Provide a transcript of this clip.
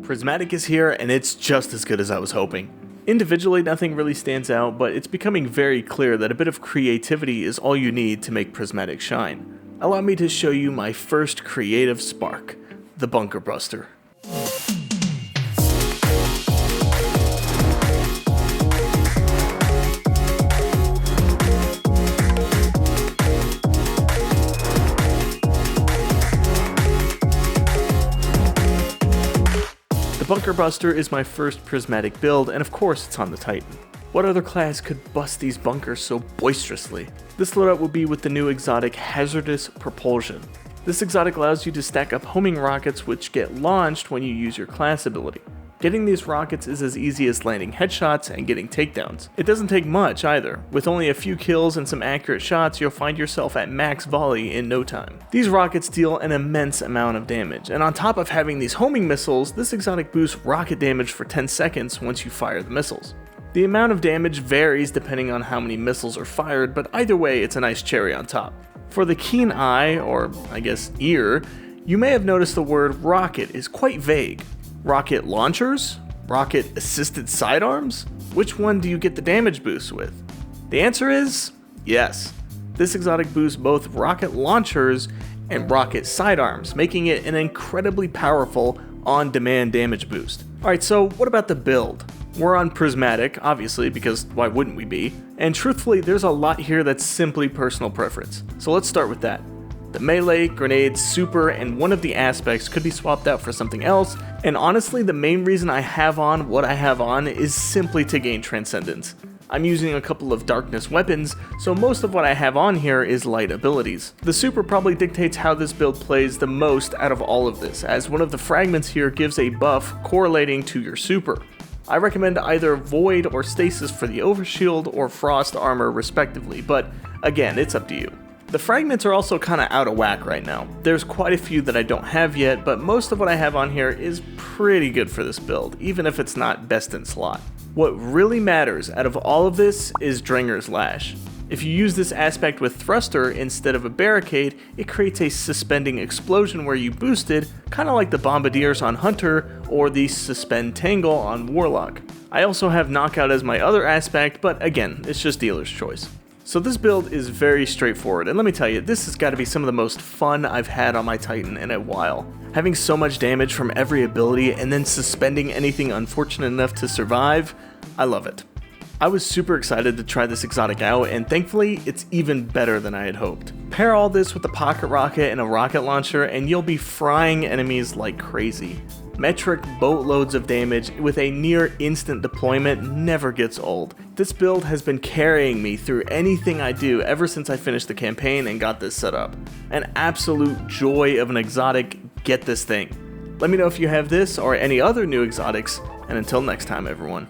Prismatic is here, and it's just as good as I was hoping. Individually, nothing really stands out, but it's becoming very clear that a bit of creativity is all you need to make Prismatic shine. Allow me to show you my first creative spark, the Bunker Buster. The Bunker Buster is my first Prismatic build, and of course it's on the Titan. What other class could bust these bunkers so boisterously? This loadout will be with the new exotic Hazardous Propulsion. This exotic allows you to stack up homing rockets which get launched when you use your class ability. Getting these rockets is as easy as landing headshots and getting takedowns. It doesn't take much either. With only a few kills and some accurate shots, you'll find yourself at max volley in no time. These rockets deal an immense amount of damage, and on top of having these homing missiles, this exotic boosts rocket damage for 10 seconds once you fire the missiles. The amount of damage varies depending on how many missiles are fired, but either way it's a nice cherry on top. For the keen eye, or I guess ear, you may have noticed the word rocket is quite vague. Rocket launchers? Rocket assisted sidearms? Which one do you get the damage boost with? The answer is yes. This exotic boosts both rocket launchers and rocket sidearms, making it an incredibly powerful on-demand damage boost. Alright, so what about the build? We're on Prismatic, obviously, because why wouldn't we be? And truthfully, there's a lot here that's simply personal preference. So let's start with that. The melee, grenade, super, and one of the aspects could be swapped out for something else, and honestly the main reason I have on what I have on is simply to gain transcendence. I'm using a couple of darkness weapons, so most of what I have on here is light abilities. The super probably dictates how this build plays the most out of all of this, as one of the fragments here gives a buff correlating to your super. I recommend either Void or Stasis for the Overshield or Frost armor respectively, but again, it's up to you. The fragments are also kinda out of whack right now. There's quite a few that I don't have yet, but most of what I have on here is pretty good for this build, even if it's not best in slot. What really matters out of all of this is Dringer's Lash. If you use this aspect with Thruster instead of a barricade, it creates a suspending explosion where you boosted, kinda like the Bombardiers on Hunter or the Suspend Tangle on Warlock. I also have Knockout as my other aspect, but again, it's just dealer's choice. So this build is very straightforward, and let me tell you, this has got to be some of the most fun I've had on my Titan in a while. Having so much damage from every ability and then suspending anything unfortunate enough to survive, I love it. I was super excited to try this exotic out, and thankfully it's even better than I had hoped. Pair all this with a pocket rocket and a rocket launcher and you'll be frying enemies like crazy. Metric boatloads of damage with a near instant deployment never gets old. This build has been carrying me through anything I do ever since I finished the campaign and got this set up. An absolute joy of an exotic, get this thing. Let me know if you have this or any other new exotics, and until next time everyone.